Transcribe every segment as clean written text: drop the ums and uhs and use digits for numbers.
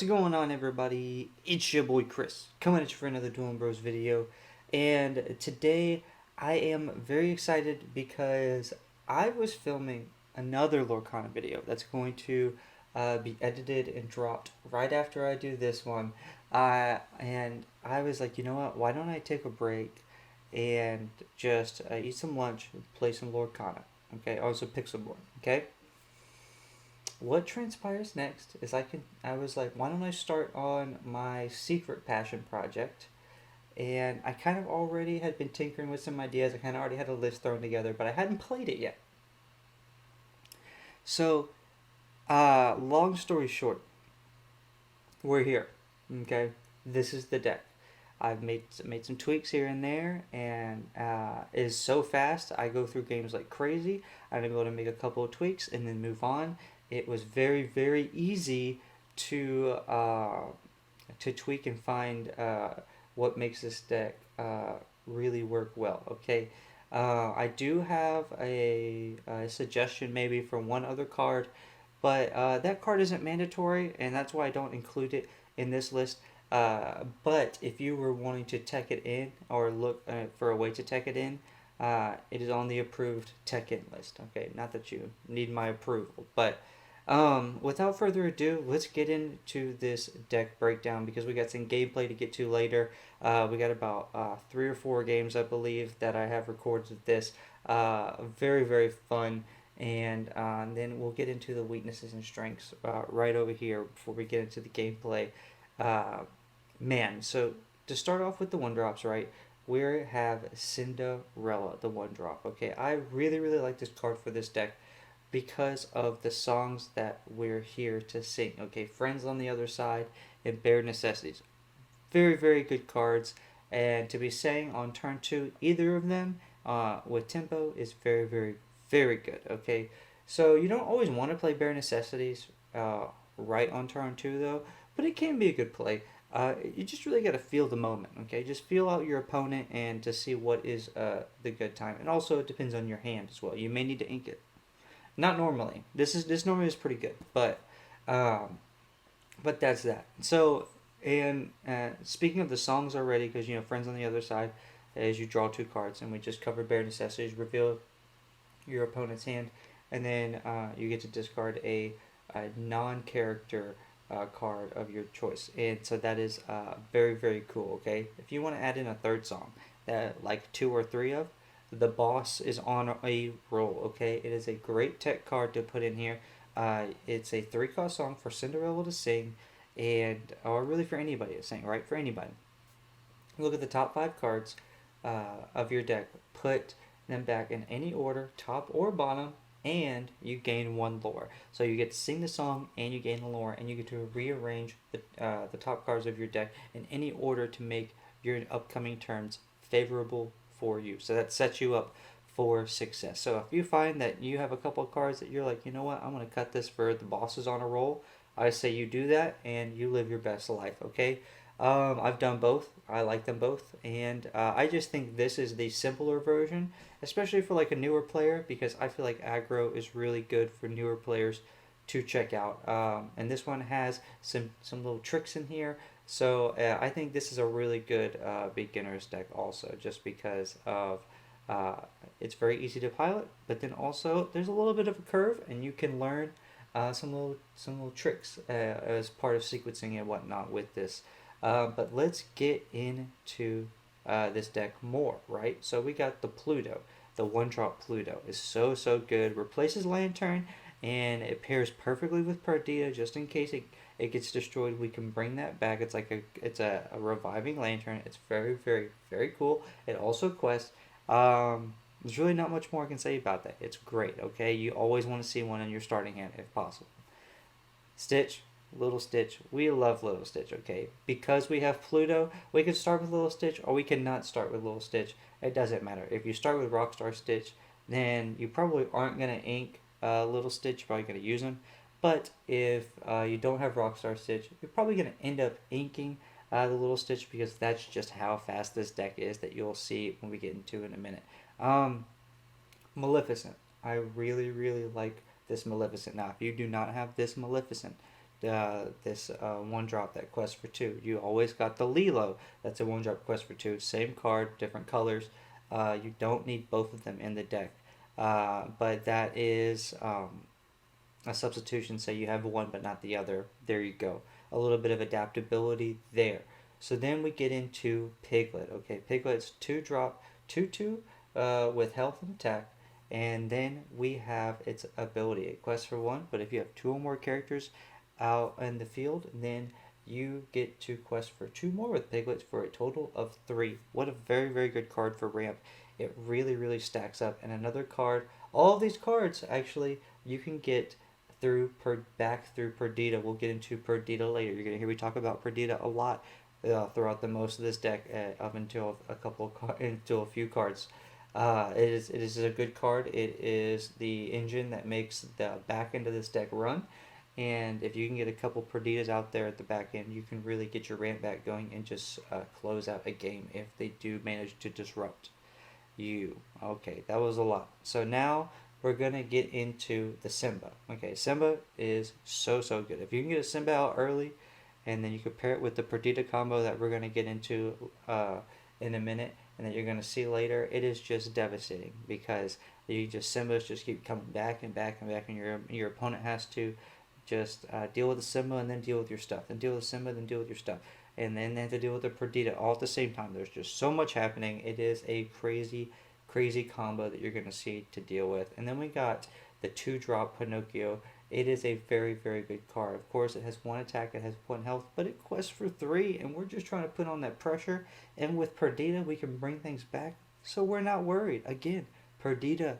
What's going on, everybody? It's your boy Chris, coming at you for another Dueling Bros video. And today I am very excited because I was filming another Lorcana video that's going to be edited and dropped right after I do this one. And I was like, you know what? Why don't I take a break and just eat some lunch and play some Lorcana? Okay, also Pixelborn. Okay. What transpires next is I was like, why don't I start on my secret passion project? And I kind of already had been tinkering with some ideas. I kind of already had a list thrown together, but I hadn't played it yet. So, long story short, we're here. Okay, this is the deck. I've made some tweaks here and there, and it is so fast. I go through games like crazy. I'm able to make a couple of tweaks and then move on. It was very easy to tweak and find what makes this deck really work well. Okay, I do have a suggestion maybe for one other card, but that card isn't mandatory, and that's why I don't include it in this list. But if you were wanting to tech it in or look for a way to tech it in, it is on the approved tech in list. Okay, not that you need my approval, but without further ado, let's get into this deck breakdown because we got some gameplay to get to later. We got about 3 or 4 games, I believe, that I have recorded of this. Very fun. And then we'll get into the weaknesses and strengths right over here before we get into the gameplay. Uh, Man, so to start off with the one drops, right? We have Cinderella, the one drop. Okay, I really like this card for this deck because of the songs that we're here to sing. Okay, Friends on the Other Side and Bare Necessities. Very good cards. And to be saying on turn 2, either of them with tempo is very good. Okay, so you don't always want to play Bare Necessities right on turn 2 though, but it can be a good play. You just really got to feel the moment, okay? Just feel out your opponent and to see what is the good time. And also, it depends on your hand as well. You may need to ink it. Not normally. This normally is pretty good, um, but that's that. So, and speaking of the songs already, because Friends on the Other Side, as you draw 2 cards, and we just covered Bare Necessities, reveal your opponent's hand, and then you get to discard a non-character card of your choice, and so that is very cool. Okay, if you want to add in a third song, that like 2 or 3 of, the boss is on a roll. Okay, it is a great tech card to put in here. It's a 3-cost song for Cinderella to sing, and or really for anybody to sing, right? For anybody. Look at the top 5 cards of your deck. Put them back in any order, top or bottom, and you gain 1 lore. So you get to sing the song and you gain a lore, and you get to rearrange the top cards of your deck in any order to make your upcoming turns favorable for you. So that sets you up for success. So if you find that you have a couple of cards that you're like, you know what, I'm going to cut this for the bosses on a roll, I say you do that and you live your best life, okay? I've done both. I like them both, and I just think this is the simpler version, especially for like a newer player, because I feel like aggro is really good for newer players to check out. And this one has some little tricks in here, so I think this is a really good beginner's deck also, just because of uh, it's very easy to pilot, but then also there's a little bit of a curve, and you can learn some little tricks as part of sequencing and whatnot with this. But let's get into this deck more, right? So we got the Pluto. The one-drop Pluto is so good. Replaces Lantern, and it pairs perfectly with Perdita. Just in case it gets destroyed, we can bring that back. It's a reviving Lantern. It's very cool. It also quests. There's really not much more I can say about that. It's great. Okay, you always want to see one in your starting hand if possible. Stitch, Little Stitch. We love Little Stitch, okay? Because we have Pluto, we can start with Little Stitch or we cannot start with Little Stitch. It doesn't matter. If you start with Rockstar Stitch, then you probably aren't going to ink Little Stitch. You're probably going to use them. But if you don't have Rockstar Stitch, you're probably going to end up inking the Little Stitch, because that's just how fast this deck is, that you'll see when we get into it in a minute. Maleficent. I really like this Maleficent. Now, if you do not have this Maleficent, this one drop that quests for 2. You always got the Lilo, that's a one drop quest for 2. Same card, different colors. You don't need both of them in the deck. But that is a substitution. Say you have one but not the other. There you go. A little bit of adaptability there. So then we get into Piglet. Okay, Piglet's 2 drop, 2/2 with health and attack. And then we have its ability. It quests for 1, but if you have 2 or more characters out in the field, then you get to quest for 2 more with Piglets for a total of 3. What a very, very good card for ramp. It really, really stacks up. And another card, all of these cards actually you can get back through Perdita. We'll get into Perdita later. You're gonna hear me talk about Perdita a lot throughout the most of this deck up until until a few cards. It is a good card. It is the engine that makes the back end of this deck run. And if you can get a couple Perditas out there at the back end, you can really get your ramp back going and just close out a game if they do manage to disrupt you. Okay, that was a lot. So now we're going to get into the Simba. Okay, Simba is so good. If you can get a Simba out early, and then you compare it with the Perdita combo that we're going to get into in a minute, and that you're going to see later, it is just devastating because Simbas just keep coming back and back and back, and your opponent has to just deal with the Simba and then deal with your stuff, and deal with Simba, then deal with your stuff, and then they have to deal with the Perdita all at the same time. There's just so much happening. It is a crazy combo that you're going to see to deal with. And then we got the 2-drop Pinocchio. It is a very, very good card. Of course, it has 1 attack, it has 1 health, but it quests for 3, and we're just trying to put on that pressure. And with Perdita, we can bring things back, so we're not worried. Again, Perdita.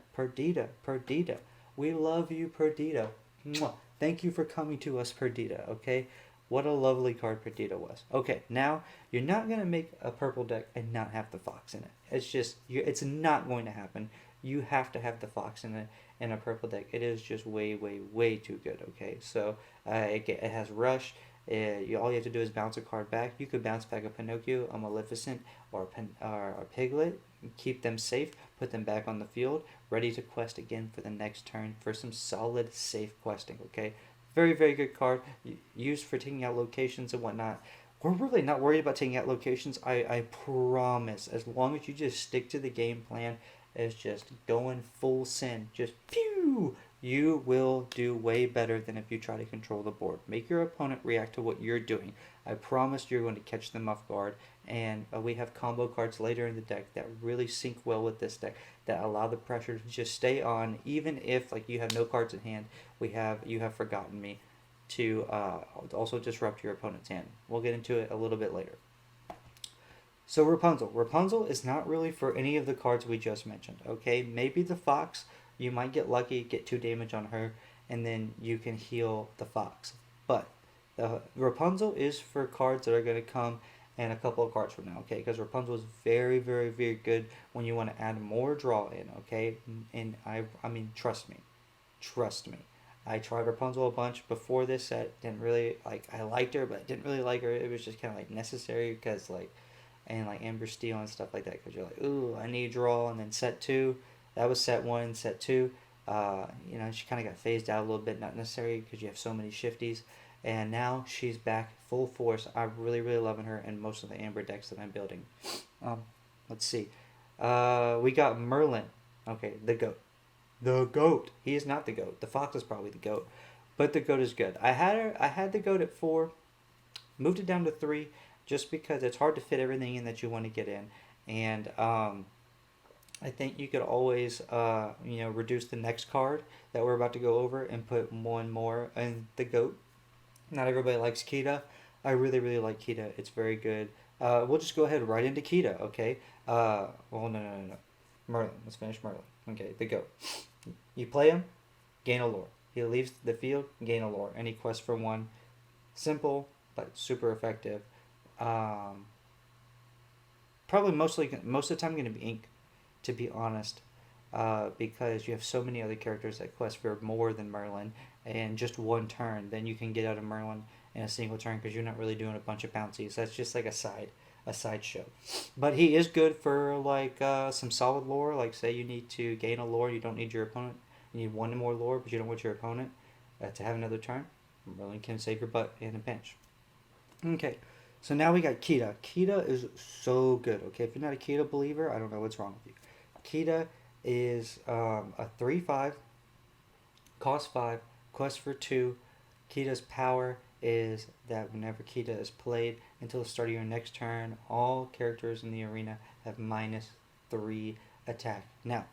We love you, Perdita. Mwah. Thank you for coming to us, Perdita, okay? What a lovely card Perdita was. Okay, now, you're not going to make a purple deck and not have the Fox in it. It's not going to happen. You have to have the Fox in it in a purple deck. It is just way, way, way too good, okay? So, it has Rush. All you have to do is bounce a card back. You could bounce back a Pinocchio, a Maleficent, or a Piglet. Keep them safe. Put them back on the field, ready to quest again for the next turn for some solid, safe questing, okay? Very, very good card. Used for taking out locations and whatnot. We're really not worried about taking out locations. I promise. As long as you just stick to the game plan, it's just going full send. Just pew! You will do way better than if you try to control the board. Make your opponent react to what you're doing. I promise you're going to catch them off guard. And we have combo cards later in the deck that really sync well with this deck, that allow the pressure to just stay on, even if you have no cards in hand. You have Forgotten Me to also disrupt your opponent's hand. We'll get into it a little bit later. So Rapunzel. Rapunzel is not really for any of the cards we just mentioned. Okay, maybe the Fox. You might get lucky, get 2 damage on her, and then you can heal the Fox. But the Rapunzel is for cards that are going to come in a couple of cards from now, okay? Because Rapunzel is very, very, very good when you want to add more draw in, okay? And I mean, trust me. I tried Rapunzel a bunch before this set. Didn't really, I liked her, but I didn't really like her. It was just kind of necessary because, and Amber Steel and stuff like that, because you're ooh, I need draw. And then set 2, that was set 1. Set 2, she kind of got phased out a little bit, not necessary because you have so many shifties. And now she's back full force. I'm really, really loving her in most of the Amber decks that I'm building. Let's see. We got Merlin. Okay, the GOAT. The GOAT. He is not the GOAT. The Fox is probably the GOAT. But the GOAT is good. I had the GOAT at 4. Moved it down to 3 just because it's hard to fit everything in that you want to get in. And I think you could always reduce the next card that we're about to go over and put 1 more in the GOAT. Not everybody likes Kita. I really, really like Kita. It's very good. We'll just go ahead right into Kita, okay? No. Merlin. Let's finish Merlin. Okay, the GOAT. You play him, gain a lore. He leaves the field, gain a lore. Any quest for 1. Simple, but super effective. Probably most of the time going to be Ink, to be honest. Because you have so many other characters that quest for more than Merlin, and just 1 turn, then you can get out of Merlin in a single turn because you're not really doing a bunch of bouncies. That's just like a side show. But he is good for some solid lore. Say you need to gain a lore, you don't need your opponent. You need 1 more lore, but you don't want your opponent to have another turn. Merlin can save your butt in a pinch. Okay, so now we got Kita. Kita is so good. Okay, if you're not a Kita believer, I don't know what's wrong with you. Kita is a 3/5, cost 5, quest for 2. Kita's power is that whenever Kita is played until the start of your next turn, all characters in the arena have -3 attack. Now,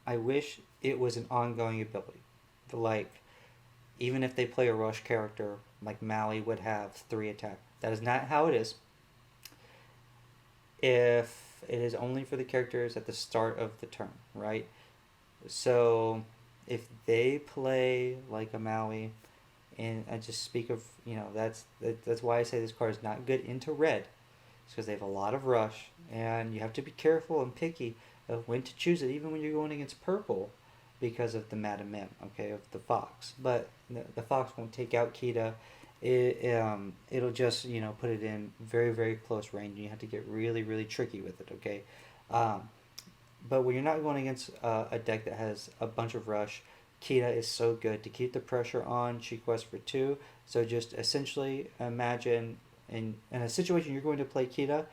I wish it was an ongoing ability. Like, even if they play a rush character, like Mally would have 3 attack. That is not how it is. If it is only for the characters at the start of the turn, right? So if they play like a Maui, and I just speak of, that's why I say this card is not good into red. It's because they have a lot of rush, and you have to be careful and picky of when to choose it, even when you're going against purple, because of the Madam Mim, okay, of the Fox. But the Fox won't take out Kita. It'll just put it in very, very close range, and you have to get really, really tricky with it, okay. But when you're not going against a deck that has a bunch of rush, Kita is so good to keep the pressure on. She quests for 2, so just essentially imagine in a situation you're going to play Kita,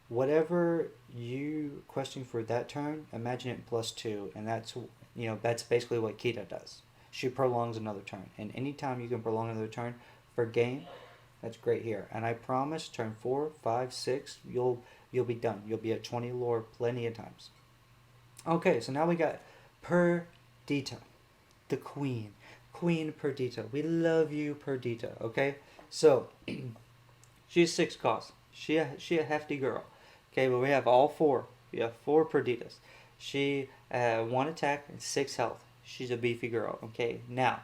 whatever you questing for that turn, imagine it +2, and that's basically what Kita does. She prolongs another turn, and anytime you can prolong another turn for game, that's great here. And I promise, turn 4, 5, 6, you'll be done. You'll be at 20 lore plenty of times. Okay, so now we got Perdita, the queen. Queen Perdita. We love you, Perdita, okay? So, she's 6 costs. She a hefty girl. Okay, but we have all 4. We have 4 Perditas. She 1 attack and 6 health. She's a beefy girl, okay? Now,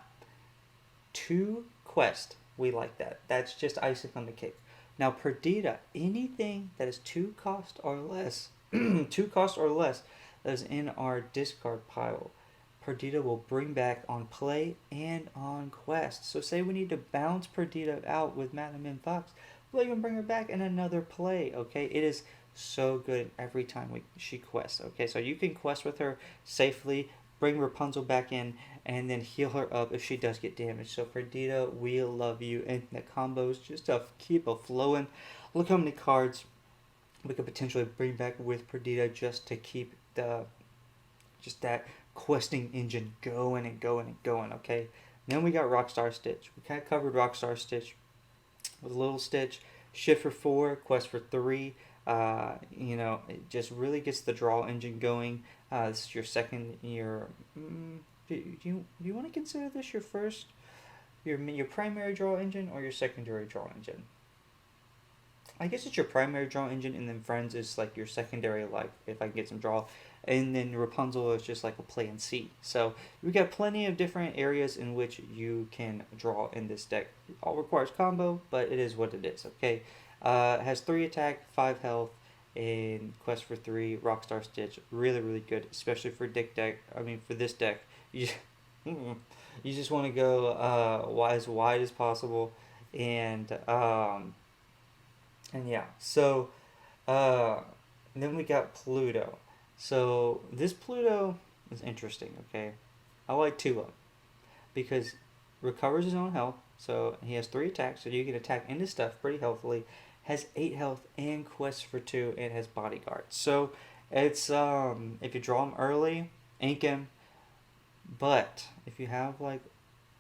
2 quest. We like that. That's just icing on the cake. Now, Perdita, anything that is 2 cost or less, 2 cost or less, that is in our discard pile, Perdita will bring back on play and on quest. So say we need to bounce Perdita out with Madam and Fox, we'll even bring her back in another play, okay? It is so good every time she quests, okay? So you can quest with her safely, bring Rapunzel back in, and then heal her up if she does get damaged. So Perdita, we love you, and the combos just to keep a flowing. Look how many cards we could potentially bring back with Perdita just to keep that questing engine going and going and going, okay? And then we got Rockstar Stitch. We kind of covered Rockstar Stitch with a little Stitch. Shift for 4, quest for 3. It just really gets the draw engine going. This is your second year. Do you want to consider this your first, your primary draw engine or your secondary draw engine? I guess it's your primary draw engine, and then Friends is like your secondary, like if I can get some draw, and then Rapunzel is just like a play and see. So we got plenty of different areas in which you can draw in this deck. It all requires combo, but it is what it is. Okay, it has 3 attack, 5 health, and quest for 3. Rockstar Stitch, really, really good, especially for for this deck. You just want to go as wide as possible, and yeah, so then we got Pluto. So this Pluto is interesting, okay? I like 2 of them because recovers his own health, so he has 3 attacks, so you can attack into stuff pretty healthily. Has 8 health and quests for 2, and has bodyguard. So it's if you draw him early, ink him. But if you have like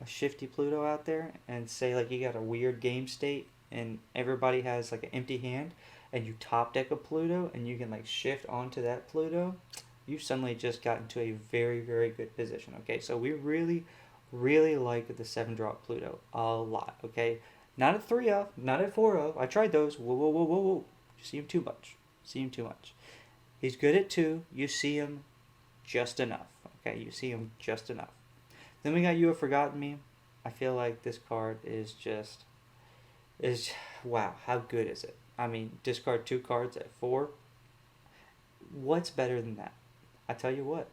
a shifty Pluto out there, and say like you got a weird game state and everybody has like an empty hand, and you top deck a Pluto and you can like shift onto that Pluto, you suddenly just got into a very, very good position. Okay, so we really, really like the 7-drop Pluto a lot. Okay, not at 3 of, not at 4 of. I tried those. Whoa, whoa, whoa, whoa, whoa. You see him too much. See him too much. He's good at 2. You see him just enough. Okay, you see him just enough. Then we got You Have Forgotten Me. I feel like this card is wow, how good is it? I mean, discard 2 cards at 4. What's better than that? I tell you what,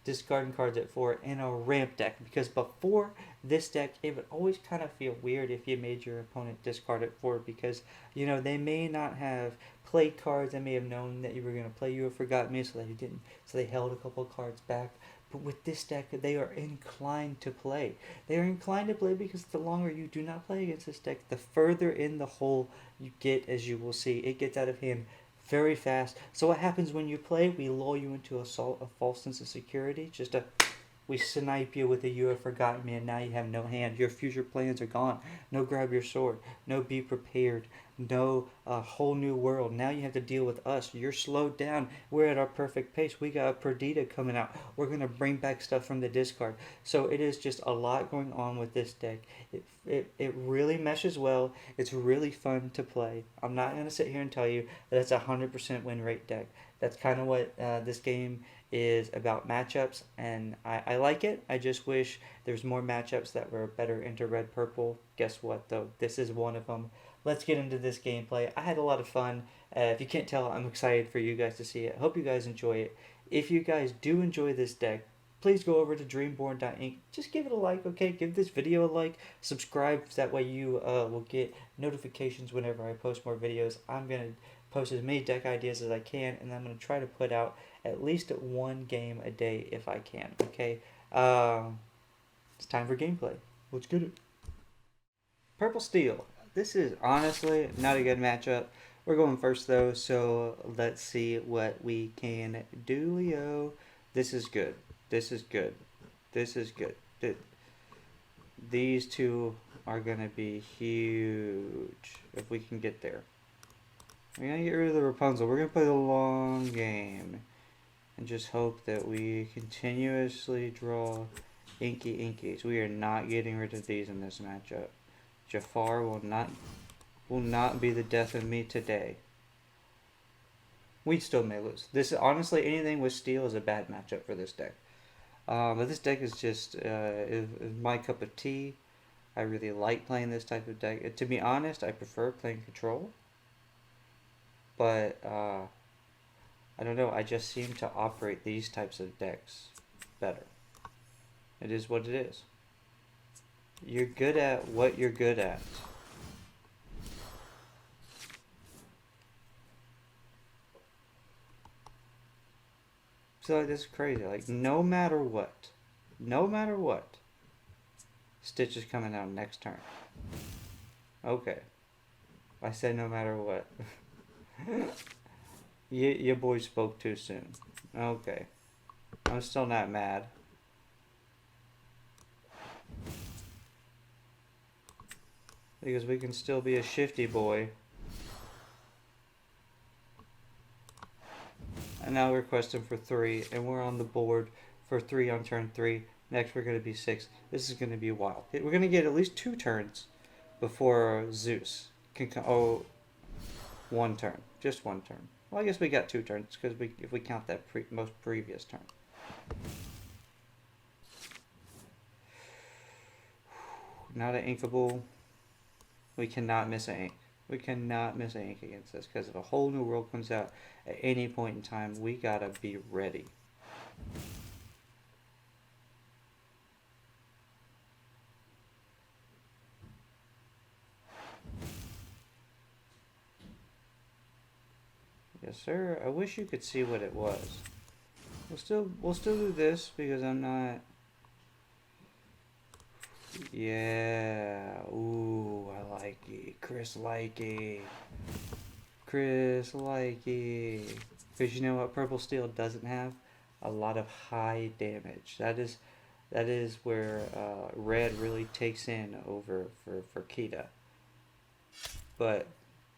discarding cards at 4 in a ramp deck, because before this deck it would always kind of feel weird if you made your opponent discard at 4, because they may not have played cards. They may have known that you were going to play You Have Forgotten Me, so they held a couple cards back. But with this deck, they are inclined to play. They are inclined to play because the longer you do not play against this deck, the further in the hole you get, as you will see. It gets out of hand very fast. So what happens when you play? We lull you into a false sense of security. We snipe you with a You Have Forgotten Me, and now you have no hand. Your future plans are gone. No grab your sword. No be prepared. No whole new world. Now you have to deal with us. You're slowed down. We're at our perfect pace. We got a Perdita coming out. We're going to bring back stuff from the discard. So it is just a lot going on with this deck. It really meshes well. It's really fun to play. I'm not going to sit here and tell you that it's a 100% win rate deck. That's kind of what this game is about, matchups, and I like it. I just wish there's more matchups that were better into red purple. Guess what though? This is one of them. Let's get into this gameplay. I had a lot of fun. If you can't tell, I'm excited for you guys to see it. Hope you guys enjoy it. If you guys do enjoy this deck, please go over to dreamborn.inc. Just give it a like, okay? Give this video a like. Subscribe, so that way you will get notifications whenever I post more videos. I'm going to post as many deck ideas as I can, and I'm going to try to put out at least one game a day if I can, okay? It's time for gameplay. Let's get it. Purple Steel. This is honestly not a good matchup. We're going first though, so let's see what we can do, Leo. This is good. This is good. This is good. These two are going to be huge if we can get there. We're going to get rid of the Rapunzel. We're going to play the long game and just hope that we continuously draw inky inkies. We are not getting rid of these in this matchup. Jafar will not be the death of me today. We still may lose. This honestly, anything with steel is a bad matchup for this deck. But this deck is just is my cup of tea. I really like playing this type of deck. To be honest, I prefer playing control. But I don't know. I just seem to operate these types of decks better. It is what it is. You're good at what you're good at. So like, this is crazy. Like no matter what, Stitch is coming out next turn. Okay. I said no matter what. Your boy spoke too soon. Okay. I'm still not mad. Because we can still be a shifty boy. And now we're questing for 3, and we're on the board for 3 on turn 3. Next we're going to be 6. This is going to be wild. We're going to get at least 2 turns before Zeus can come. Oh, 1 turn. Just 1 turn. Well, I guess we got 2 turns, because if we count that most previous turn. Not an inkable. We cannot miss an ink. We cannot miss an ink against this, because if a whole new world comes out at any point in time, we gotta be ready. Yes, sir. I wish you could see what it was. We'll still do this because I'm not. Yeah. Ooh, I like it. Chris Likey. Because you know what Purple Steel doesn't have? A lot of high damage. That is where red really takes in over for Kita. But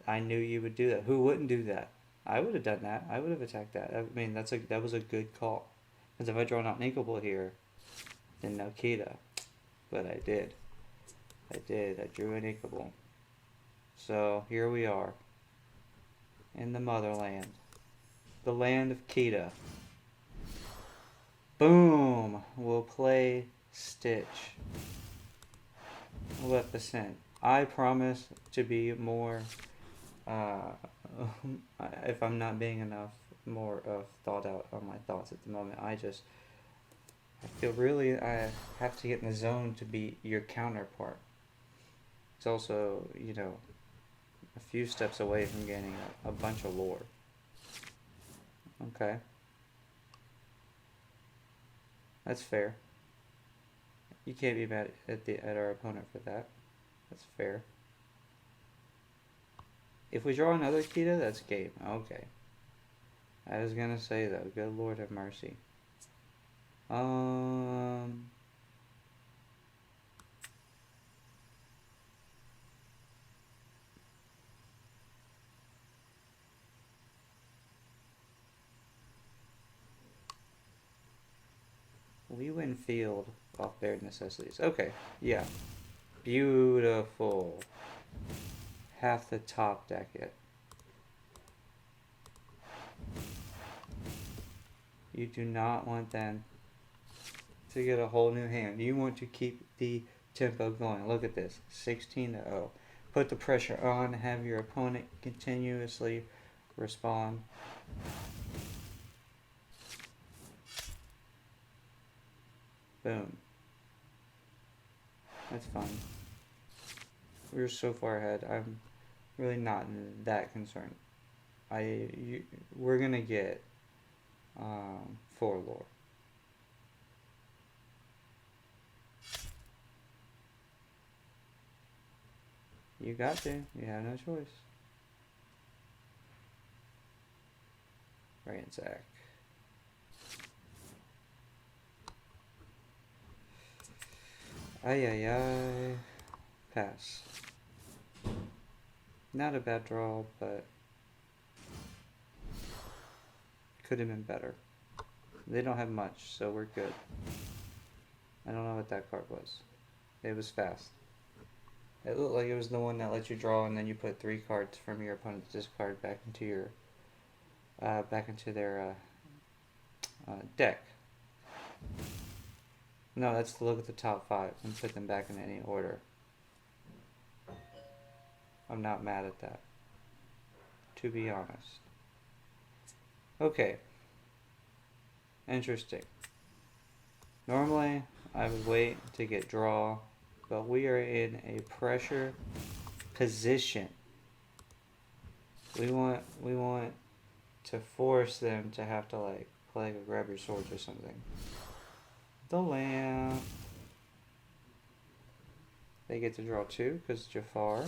I knew you would do that. Who wouldn't do that? I would have done that. I would have attacked that. I mean, that was a good call. Because if I draw an inkable here, then no Kita. But I did. I drew an inkable. So here we are. In the motherland. The land of Kita. Boom! We'll play Stitch. Maleficent. I promise to be more, if I'm not being enough, more thought out on my thoughts at the moment. I just I feel really I have to get in the zone to be your counterpart. It's also, you know, a few steps away from getting a bunch of lore. Okay. That's fair. You can't be mad at our opponent for that. That's fair. If we draw another Kita, that's game. Okay. I was gonna say though, good Lord have mercy. Um. We win field off bare necessities. Okay, yeah. Beautiful. Half the top deck it. You do not want them to get a whole new hand. You want to keep the tempo going. Look at this. 16-0. Put the pressure on. Have your opponent continuously respond. Boom. That's fun. We're so far ahead. I'm really not that concerned. We're gonna get 4 lore. You got to. You have no choice. Ransack. Ay ay ay. Pass. Not a bad draw, but could have been better. They don't have much, so we're good. I don't know what that card was. It was fast. It looked like it was the one that let you draw, and then you put 3 cards from your opponent's discard back into your back into their deck. No, that's to look at the top 5 and put them back in any order. I'm not mad at that, to be honest. Okay. Interesting. Normally, I would wait to get draw, but we are in a pressure position. We want to force them to have to like play a grab your swords or something. The lamp. They get to draw 2 because Jafar.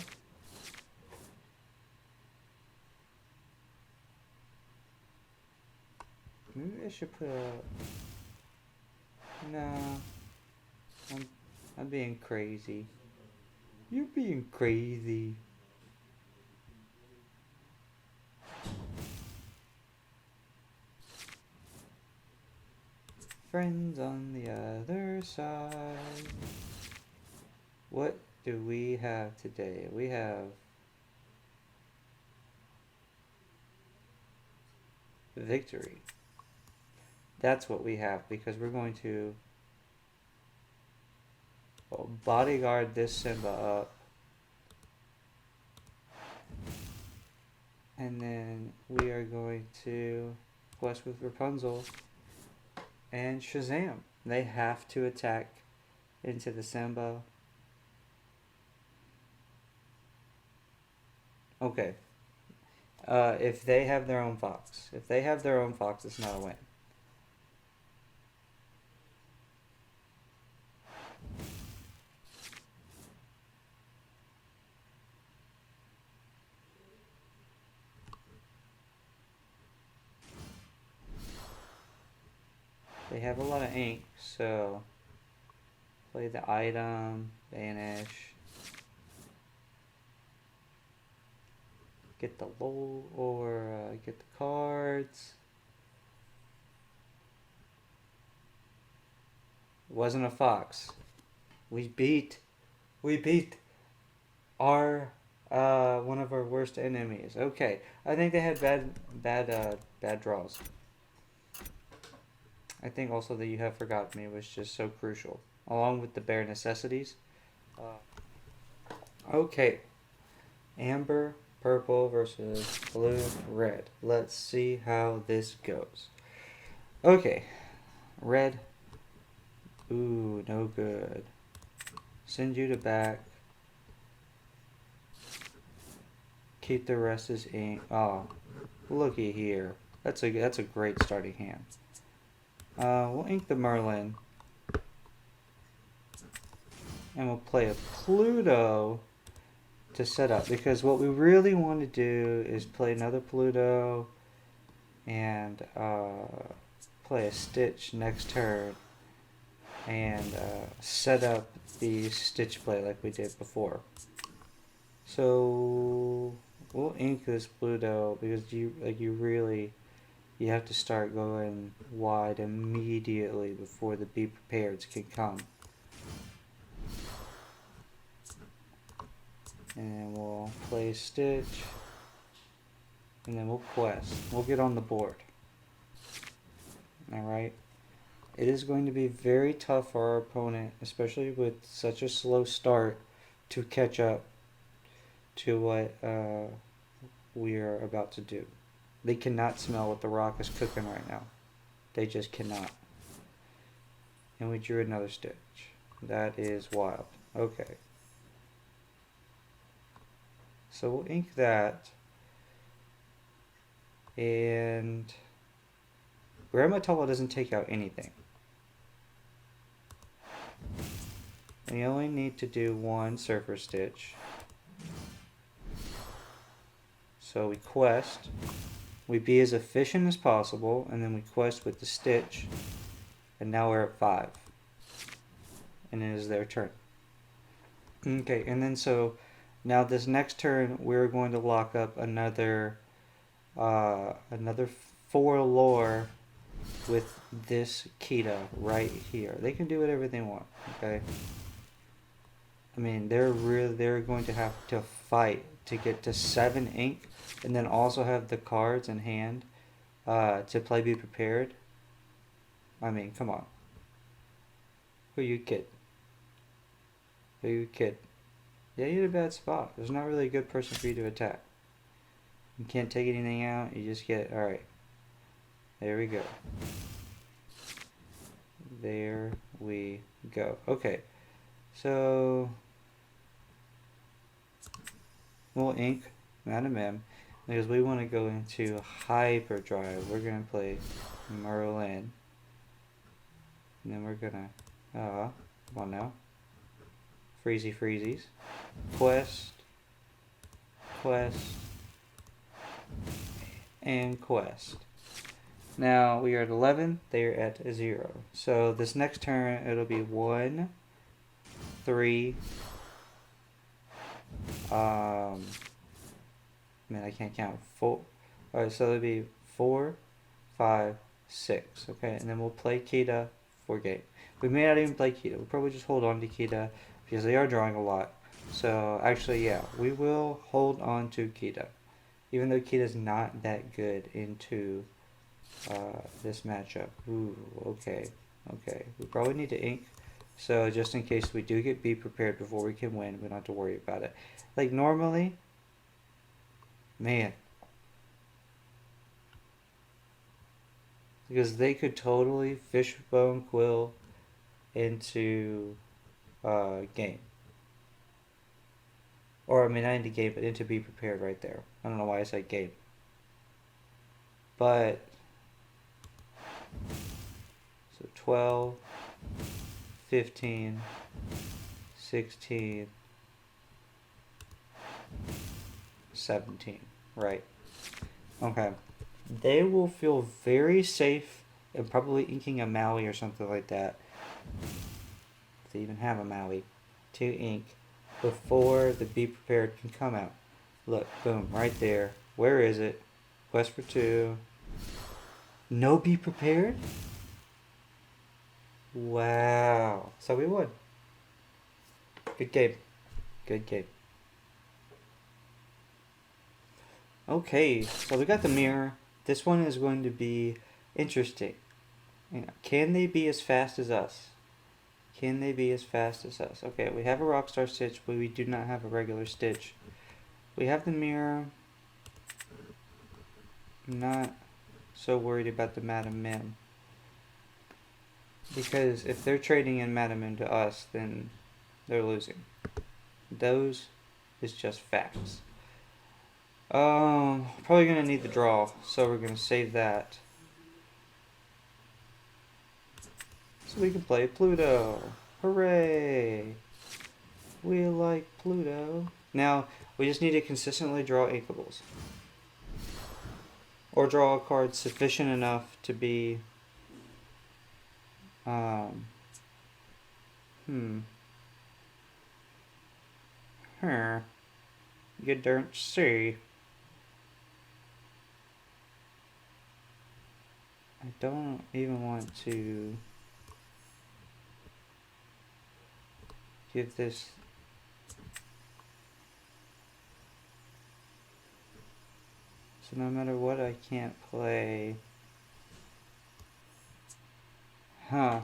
Maybe I should put a... No. I'm being crazy. You're being crazy. Friends on the other side. What do we have today? We have victory. That's what we have, because we're going to bodyguard this Simba up. And then we are going to quest with Rapunzel and Shazam. They have to attack into the Simba. Okay. If they have their own fox. If they have their own fox, it's not a win. They have a lot of ink, so play the item, banish, get the low, or get the cards. It wasn't a fox. We beat our one of our worst enemies. Okay, I think they had bad draws. I think also that You Have Forgotten Me was just so crucial, along with the bare necessities. Okay, amber, purple versus blue, red. Let's see how this goes. Okay, red Ooh, no good. Send you to back. Keep the rest as ink. Oh, looky here. That's a great starting hand. We'll ink the Merlin. And we'll play a Pluto to set up. Because what we really want to do is play another Pluto and play a Stitch next turn. And set up the Stitch play like we did before. So we'll ink this Pluto because you have to start going wide immediately before the Be Prepareds can come. And we'll play Stitch. And then we'll quest. We'll get on the board. Alright? It is going to be very tough for our opponent, especially with such a slow start, to catch up to what we are about to do. They cannot smell what the rock is cooking right now. They just cannot. And we drew another Stitch. That is wild. Okay. So we'll ink that. And Grammatella doesn't take out anything. We only need to do one Surfer Stitch. So we quest. We be as efficient as possible, and then we quest with the Stitch. And now we're at 5. And it is their turn. Okay, and then so now this next turn we're going to lock up another 4 lore with this Kita right here. They can do whatever they want, okay? I mean, they're going to have to fight to get to 7 ink, and then also have the cards in hand to play Be Prepared. I mean, come on. Who you kid? Who you kid? Yeah, you're in a bad spot. There's not really a good person for you to attack. You can't take anything out. You just get... Alright. There we go. There we go. Okay. So... we'll ink Madam M. Because we want to go into Hyperdrive. We're going to play Merlin. And then we're going to... come on now. Freezy Freezies. Quest. Quest. And quest. Now we are at 11. They are at 0. So this next turn it'll be 1, 3. Man, I can't count. 4. Alright, so it'll be 4, 5, 6. Okay, and then we'll play Kita for game. We may not even play Kita. We'll probably just hold on to Kita because they are drawing a lot. So actually, yeah, we will hold on to Kita. Even though Kita's not that good into this matchup. Ooh, okay. Okay. We probably need to ink. So just in case we do get Be Prepared before we can win, we don't have to worry about it. Like normally, man. Because they could totally Fishbone Quill into game. Or, I mean, not into game, but into Be Prepared right there. I don't know why I said game. But, so 12, 15, 16, 17, right. Okay. They will feel very safe and probably inking a Maui or something like that. If they even have a Maui to ink before the Be Prepared can come out. Look, boom, right there. Where is it? Quest for 2. No Be Prepared? Wow. So we won. Good game. Good game. Okay, so we got the mirror. This one is going to be interesting. You know, can they be as fast as us? Can they be as fast as us? Okay, we have a Rockstar Stitch, but we do not have a regular Stitch. We have the mirror. I'm not so worried about the Madam Mim. Because if they're trading in Madam into us, then they're losing. Those is just facts. Probably gonna need the draw, so we're gonna save that. So we can play Pluto. Hooray! We like Pluto. Now, we just need to consistently draw inkables. Or draw a card sufficient enough to be... You don't see. I don't even want to give this... So no matter what, I can't play... Huh.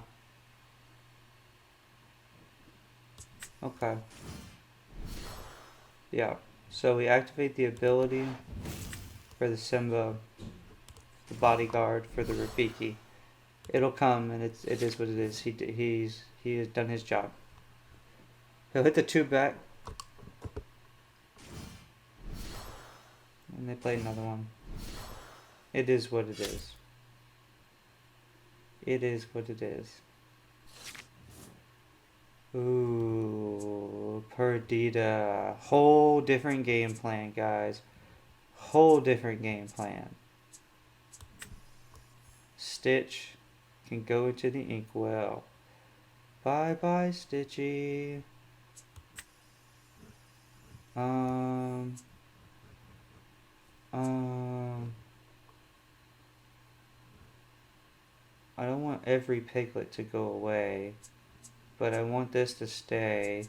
Okay. Yeah. So we activate the ability for the Simba, the bodyguard for the Rafiki. It'll come, and it is what it is. He has done his job. He'll hit the 2 back, and they play another one. It is what it is. It is what it is. Ooh, Perdita. Whole different game plan, guys. Whole different game plan. Stitch can go into the inkwell. Bye bye, Stitchy. I don't want every piglet to go away, but I want this to stay.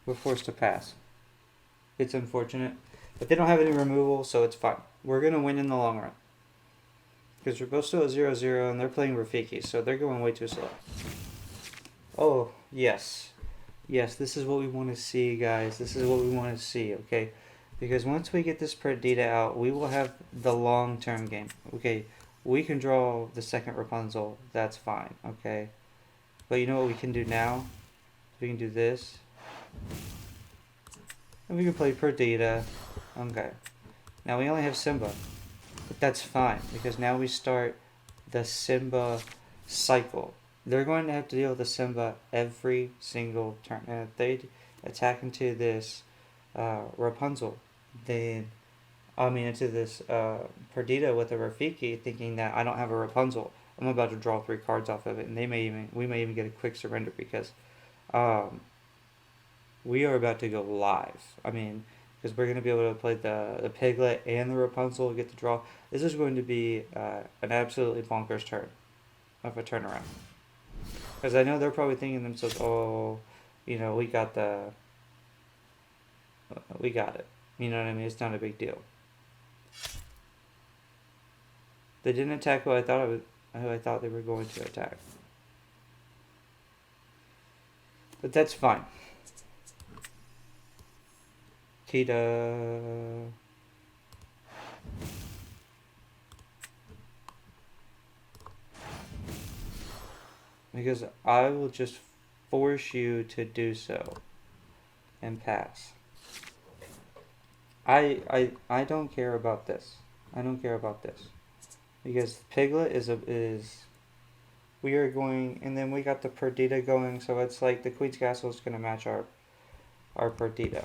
We're forced to pass. It's unfortunate, but they don't have any removal, so it's fine. We're gonna win in the long run. Because we're both still at 0-0, and they're playing Rafiki, so they're going way too slow. Oh, yes. Yes, this is what we want to see, guys. This is what we want to see, okay? Because once we get this Perdita out, we will have the long-term game. Okay, we can draw the second Rapunzel. That's fine, okay? But you know what we can do now? We can do this. And we can play Perdita. Okay. Now we only have Simba. But that's fine, because now we start the Simba cycle. They're going to have to deal with the Simba every single turn. And if they attack into this Rapunzel, then into this Perdita with a Rafiki, thinking that I don't have a Rapunzel, I'm about to draw 3 cards off of it, and we may even get a quick surrender because we are about to go live. Because we're going to be able to play the Piglet and the Rapunzel, get the draw. This is going to be an absolutely bonkers turn of a turnaround. Because I know they're probably thinking to themselves, oh, we got it. You know what I mean? It's not a big deal. They didn't attack who I thought they were going to attack. But that's fine. Kita. Because I will just force you to do so and pass. I don't care about this. I don't care about this. Because Piglet is we are going, and then we got the Perdita going, so it's like the Queen's Castle is going to match our Perdita.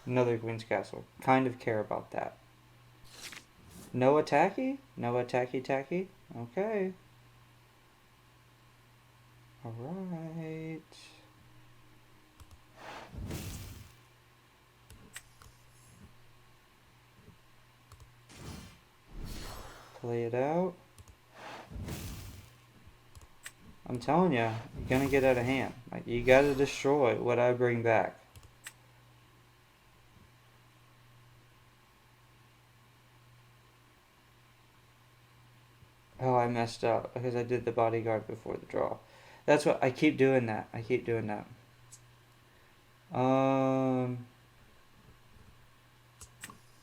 Another Queen's Castle. Kind of care about that. No attacky? No attacky tacky? Okay. Alright. Play it out. I'm telling you, you're gonna get out of hand. Like, you gotta destroy what I bring back. Oh, I messed up because I did the bodyguard before the draw. That's what I keep doing that.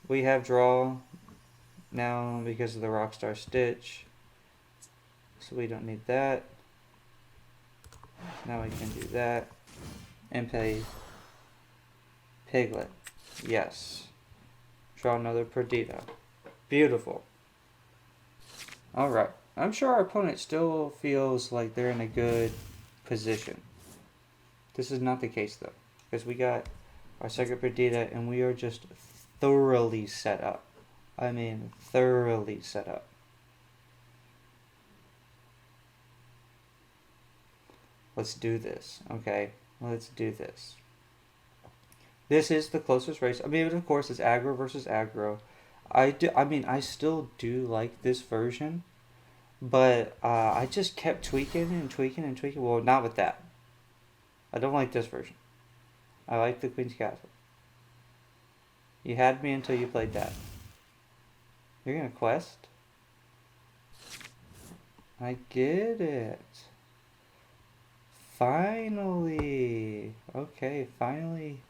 We have draw. now because of the Rockstar Stitch. So we don't need that. Now we can do that. And play Piglet. Yes. Draw another Perdita. Beautiful. Alright. I'm sure our opponent still feels like they're in a good position. This is not the case though. Because we got our second Perdita and we are just thoroughly set up. I mean, thoroughly set up. Let's do this. Okay. Let's do this. This is the closest race. I mean, of course, it's aggro versus aggro. I still do like this version, but I just kept tweaking and tweaking and tweaking. Well, not with that. I don't like this version. I like the Queen's Castle. You had me until you played that. You're gonna quest? I get it. Finally. Okay, finally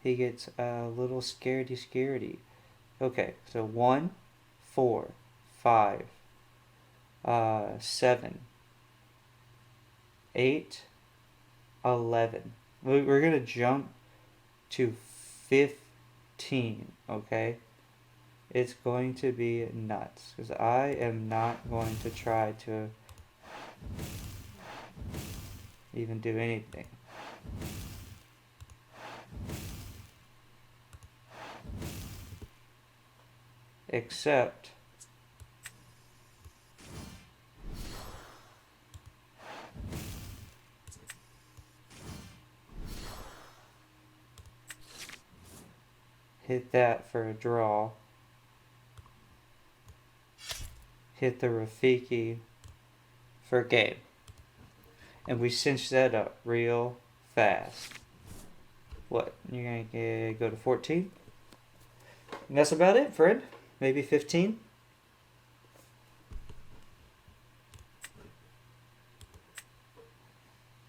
he gets a little scaredy. Okay, so 1, 4, 5, 7, 8, 11. We're gonna jump to 15, okay? It's going to be nuts, because I am not going to try to even do anything. Except hit that for a draw. Hit the Rafiki for game. And we cinch that up real fast. What? You're gonna go to 14? And that's about it, friend. Maybe 15?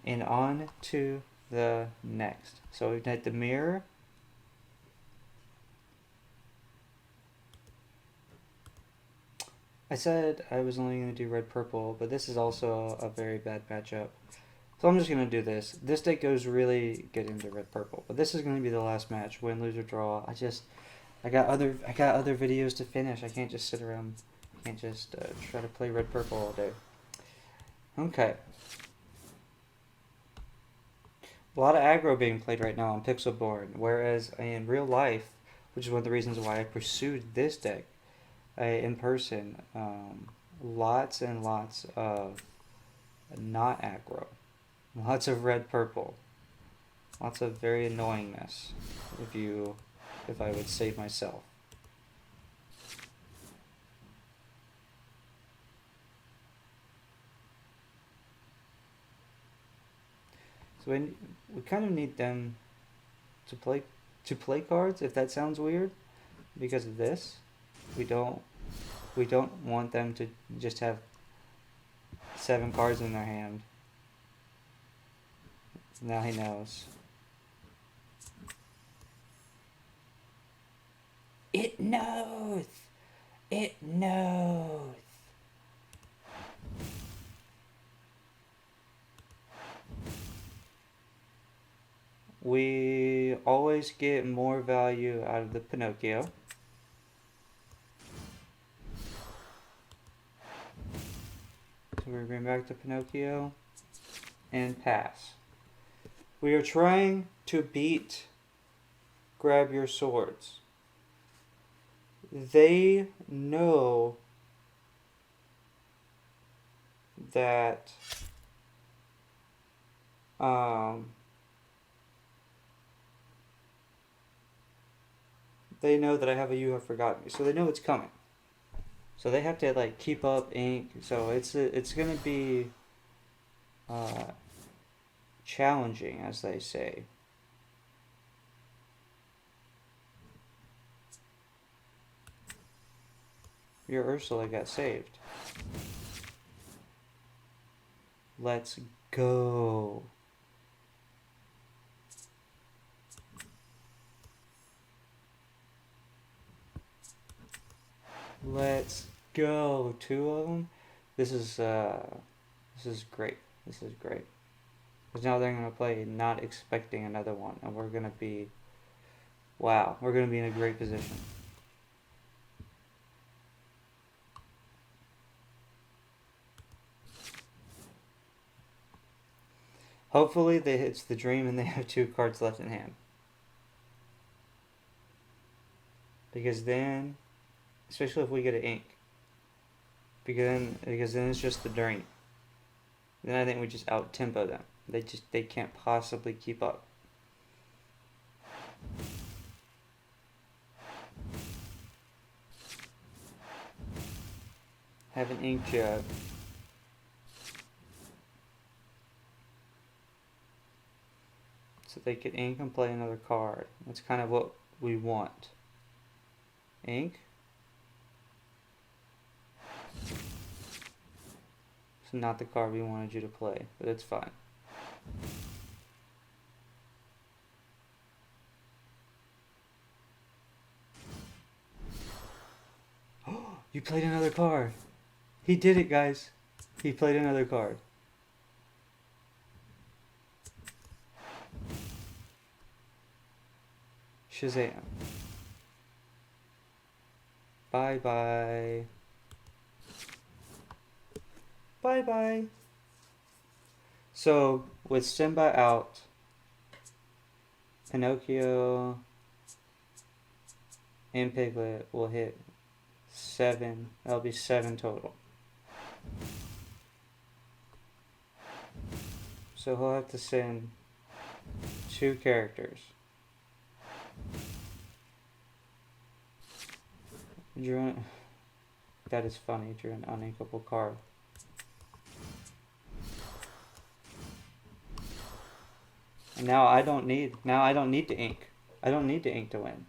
And on to the next. So we've got the mirror. I said I was only going to do red-purple, but this is also a very bad matchup. So I'm just going to do this. This deck goes really good into red-purple, but this is going to be the last match. Win, lose, or draw. I got other videos to finish. I can't just sit around. I can't just try to play red-purple all day. Okay. A lot of aggro being played right now on Pixelborn, whereas in real life, which is one of the reasons why I pursued this deck in person, lots and lots of not aggro, lots of red-purple, lots of very annoyingness, if I would say myself. So we kind of need them to play cards, if that sounds weird, because of this. We don't want them to just have 7 cards in their hand. Now he knows. It knows! It knows! We always get more value out of the Pinocchio. So we're going back to Pinocchio and pass. We are trying to beat Grab Your Swords. They know that they know that I have a You Have Forgotten Me, so they know it's coming. So they have to like keep up ink. So it's gonna be challenging, as they say. Your Ursula got saved. Let's go. Let's go. Two of them. This is great. This is great. Because now they're gonna play not expecting another one, and we're gonna be, wow, we're gonna be in a great position. Hopefully, it's the dream and they have two cards left in hand. Because then, especially if we get an ink, because then it's just the dream. Then I think we just out tempo them. They can't possibly keep up. Have an ink jug. So they could ink and play another card. That's kind of what we want. Ink. So not the card we wanted you to play, but it's fine. You played another card. He did it, guys. He played another card. Shazam. Bye bye. Bye bye. So, with Simba out, Pinocchio and Piglet will hit 7. That'll be 7 total. So he'll have to send 2 characters. That is funny. Drew an uninkable card. And now I don't need to ink. I don't need to ink to win.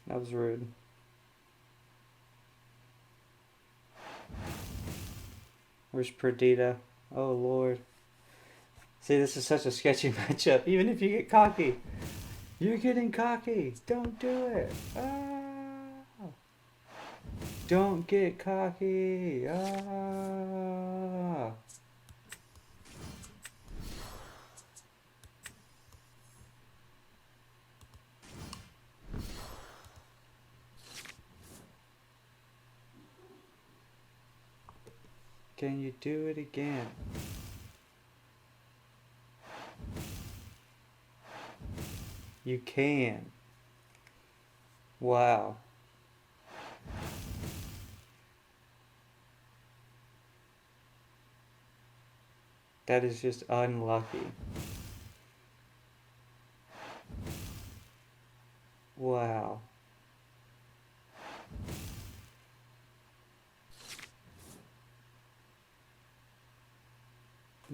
That was rude. Where's Perdita? Oh Lord. See, this is such a sketchy matchup. Even if you get cocky. You're getting cocky. Don't do it. Ah. Don't get cocky. Ah. Can you do it again? You can. Wow. That is just unlucky. Wow.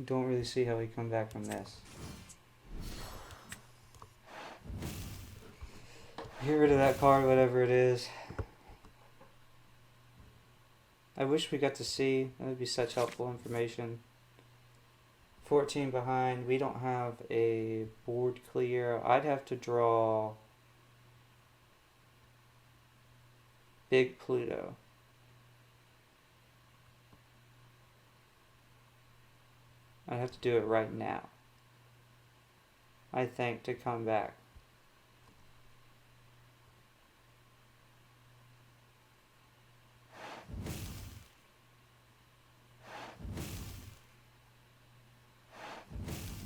Don't really see how we come back from this. Get rid of that card, whatever it is. I wish we got to see. That would be such helpful information. 14 behind. We don't have a board clear. I'd have to draw Big Pluto. I have to do it right now, I think, to come back.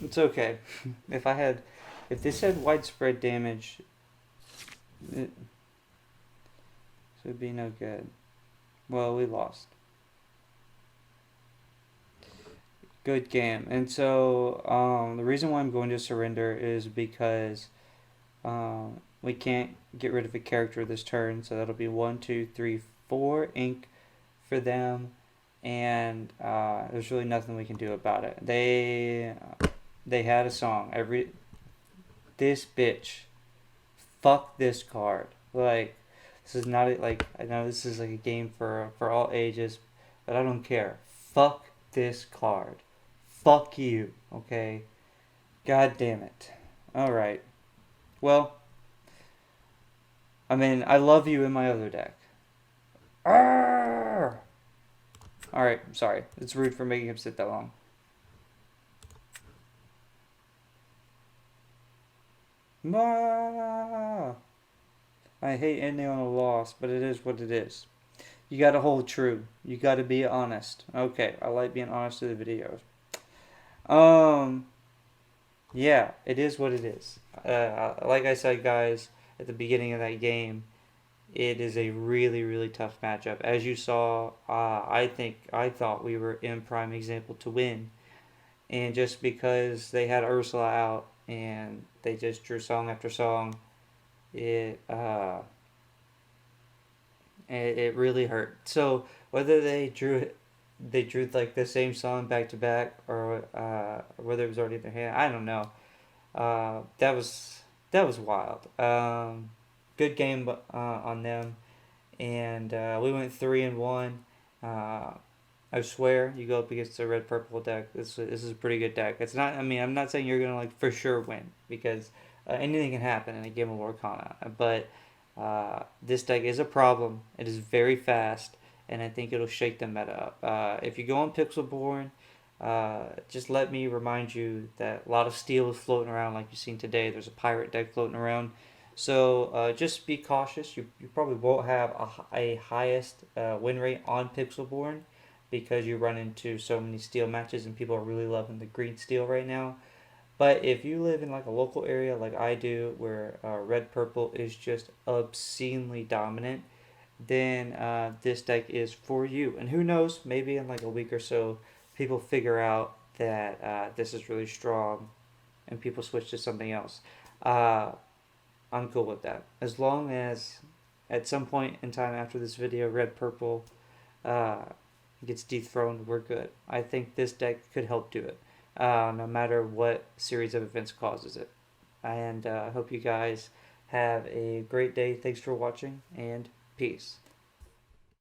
It's okay. If this had widespread damage, it would be no good. Well, we lost. Good game. And so the reason why I'm going to surrender is because we can't get rid of a character this turn. So that'll be 1, 2, 3, 4 ink for them. And there's really nothing we can do about it. They had a song. This bitch. Fuck this card. Like, this is not like, I know this is like a game for all ages, but I don't care. Fuck this card. Fuck you, okay? God damn it. Alright. Well, I mean, I love you in my other deck. Alright, sorry. It's rude for making him sit that long. I hate ending on a loss, but it is what it is. You gotta hold true. You gotta be honest. Okay, I like being honest to the videos. Um, yeah, it is what it is. Like I said, guys, at the beginning of that game, it is a really, really tough matchup. As you saw, I thought we were in prime example to win, and just because they had Ursula out and they just drew song after song, it it really hurt. So whether they drew like the same song back to back, or whether it was already in their hand, I don't know. That was wild. Good game on them, and we went 3-1. I swear, you go up against a red purple deck. This is a pretty good deck. It's not. I mean, I'm not saying you're gonna like for sure win, because anything can happen in a game of Lorcana. But this deck is a problem. It is very fast, and I think it'll shake the meta up. If you go on Pixelborn, just let me remind you that a lot of steel is floating around, like you've seen today. There's a pirate deck floating around. So just be cautious. You probably won't have a highest win rate on Pixelborn, because you run into so many steel matches and people are really loving the green steel right now. But if you live in like a local area like I do, where red purple is just obscenely dominant, then this deck is for you. And who knows, maybe in like a week or so, people figure out that this is really strong and people switch to something else. Uh, I'm cool with that. As long as at some point in time after this video, red purple uh, gets dethroned, we're good. I think this deck could help do it, no matter what series of events causes it. And I hope you guys have a great day. Thanks for watching, and peace.